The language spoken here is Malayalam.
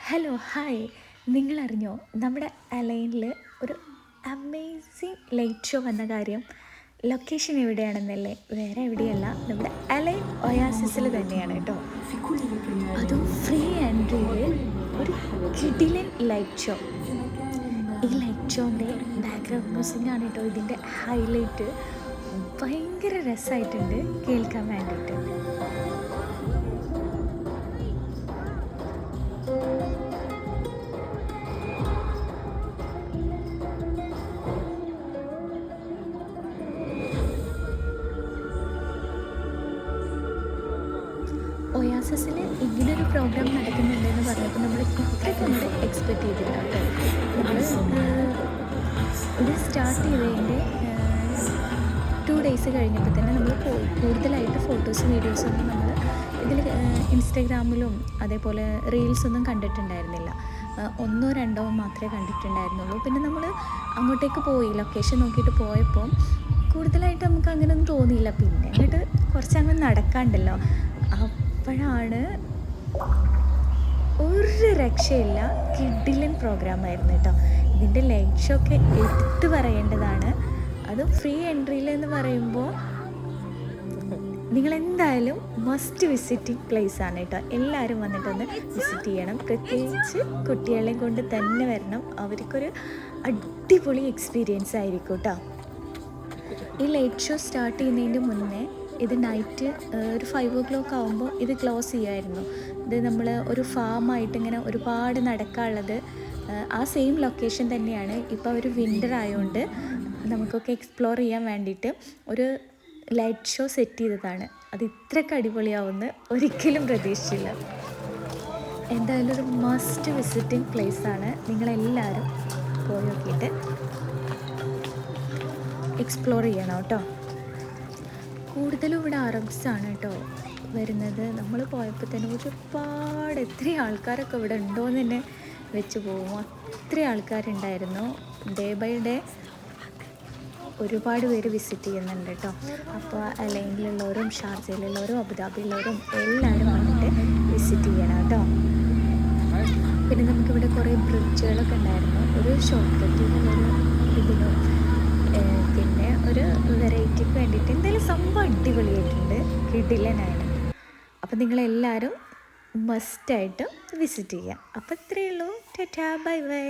ഹലോ ഹായ്, നിങ്ങളറിഞ്ഞോ നമ്മുടെ അലൈനിൽ ഒരു അമേസിങ് ലൈറ്റ് ഷോ വന്ന കാര്യം? ലൊക്കേഷൻ എവിടെയാണെന്നല്ലേ, വേറെ എവിടെയല്ല, നമ്മുടെ അലൈൻ ഒയാസിസിൽ തന്നെയാണ് കേട്ടോ. അതും ഫ്രീ എൻട്രിയിൽ ഒരു കിടിലൻ ലൈറ്റ് ഷോ. ഈ ലൈറ്റ് ഷോൻ്റെ ബാക്ക്ഗ്രൗണ്ട് മ്യൂസിക് ആണ് കേട്ടോ ഇതിൻ്റെ ഹൈലൈറ്റ്. ഭയങ്കര രസമായിട്ടുണ്ട് കേൾക്കാൻ വേണ്ടിയിട്ട്. ഒയാസിസിൽ ഇങ്ങനൊരു പ്രോഗ്രാം നടക്കുന്നുണ്ടെന്ന് പറഞ്ഞപ്പോൾ നമ്മൾ ഇത്രയ്ക്ക് അങ്ങോട്ട് എക്സ്പെക്റ്റ് ചെയ്തില്ല കേട്ടോ. നമ്മൾ ഇത് സ്റ്റാർട്ട് ചെയ്തതിൻ്റെ 2 ഡേയ്സ് കഴിഞ്ഞപ്പോൾ തന്നെ നമ്മൾ പോയി. കൂടുതലായിട്ട് ഫോട്ടോസും വീഡിയോസൊന്നും നമ്മൾ ഇതിൽ ഇൻസ്റ്റഗ്രാമിലും അതേപോലെ റീൽസൊന്നും കണ്ടിട്ടുണ്ടായിരുന്നില്ല. 1 or 2 മാത്രമേ കണ്ടിട്ടുണ്ടായിരുന്നുള്ളൂ. പിന്നെ നമ്മൾ അങ്ങോട്ടേക്ക് പോയി, ലൊക്കേഷൻ നോക്കിയിട്ട് പോയപ്പോൾ കൂടുതലായിട്ട് നമുക്ക് അങ്ങനെയൊന്നും തോന്നിയില്ല. പിന്നെ എന്നിട്ട് കുറച്ചങ്ങ് നടക്കാണ്ടല്ലോ, അപ്പോഴാണ് ഒരു രക്ഷയില്ല, കിഡിലൻ പ്രോഗ്രാമായിരുന്നു കേട്ടോ. ഇതിൻ്റെ ലൈറ്റ് ഷോ ഒക്കെ എടുത്തു പറയേണ്ടതാണ്. അത് ഫ്രീ എൻട്രിയിലെന്ന് പറയുമ്പോൾ നിങ്ങളെന്തായാലും മസ്റ്റ് വിസിറ്റിംഗ് പ്ലേസ് ആണ് കേട്ടോ. എല്ലാവരും വന്നിട്ടൊന്ന് വിസിറ്റ് ചെയ്യണം. പ്രത്യേകിച്ച് കുട്ടികളെയും കൊണ്ട് തന്നെ വരണം. അവർക്കൊരു അടിപൊളി എക്സ്പീരിയൻസ് ആയിരിക്കും കേട്ടോ. ഈ ലൈറ്റ് ഷോ സ്റ്റാർട്ട് ചെയ്യുന്നതിൻ്റെ മുന്നേ ഇത് നൈറ്റ് ഒരു 5 o'clock ആകുമ്പോൾ ഇത് ക്ലോസ് ചെയ്യുമായിരുന്നു. ഇത് നമ്മൾ ഒരു ഫാമായിട്ട് ഇങ്ങനെ ഒരുപാട് നടക്കാനുള്ളത് ആ സെയിം ലൊക്കേഷൻ തന്നെയാണ്. ഇപ്പോൾ ഒരു വിൻ്റർ ആയതുകൊണ്ട് നമുക്കൊക്കെ എക്സ്പ്ലോർ ചെയ്യാൻ വേണ്ടിയിട്ട് ഒരു ലൈറ്റ് ഷോ സെറ്റ് ചെയ്തതാണ്. അത് ഇത്രയ്ക്ക് അടിപൊളിയാവുമെന്ന് ഒരിക്കലും പ്രതീക്ഷിച്ചില്ല. എന്തായാലും ഒരു മസ്റ്റ് വിസിറ്റിംഗ് പ്ലേസാണ്. നിങ്ങളെല്ലാവരും പോയി നോക്കിയിട്ട് എക്സ്പ്ലോർ ചെയ്യണം കേട്ടോ. കൂടുതലും ഇവിടെ അറബ്സാണ് കേട്ടോ വരുന്നത്. നമ്മൾ പോയപ്പോൾ തന്നെ ഒരുപാട് എത്ര ആൾക്കാരൊക്കെ ഇവിടെ ഉണ്ടോയെന്ന് തന്നെ വെച്ച് പോകും. അത്ര ആൾക്കാരുണ്ടായിരുന്നു. ഡേ ബൈ ഡേ ഒരുപാട് പേര് വിസിറ്റ് ചെയ്യുന്നുണ്ട് കേട്ടോ. അപ്പോൾ അലൈനിലുള്ളവരും ഷാർജയിലുള്ളവരും അബുദാബിയിലുള്ളവരും എല്ലാവരും വന്നിട്ട് വിസിറ്റ് ചെയ്യണം കേട്ടോ. പിന്നെ നമുക്കിവിടെ കുറേ ബ്രിഡ്ജുകളൊക്കെ ഉണ്ടായിരുന്നു. ഒരു ഷോർട്ട് കട്ടിനുള്ളൊരു ഇതിനും പിന്നെ ഒരു വെറൈറ്റിക്ക് വേണ്ടിയിട്ട് എന്തായാലും സംഭവം അടിപൊളിയായിട്ടുണ്ട്, കിടിലനാണ്. അപ്പോൾ നിങ്ങളെല്ലാവരും മസ്റ്റായിട്ട് വിസിറ്റ് ചെയ്യാം. അപ്പോൾ ഇത്രയേ ഉള്ളൂ. Tata, bye bye.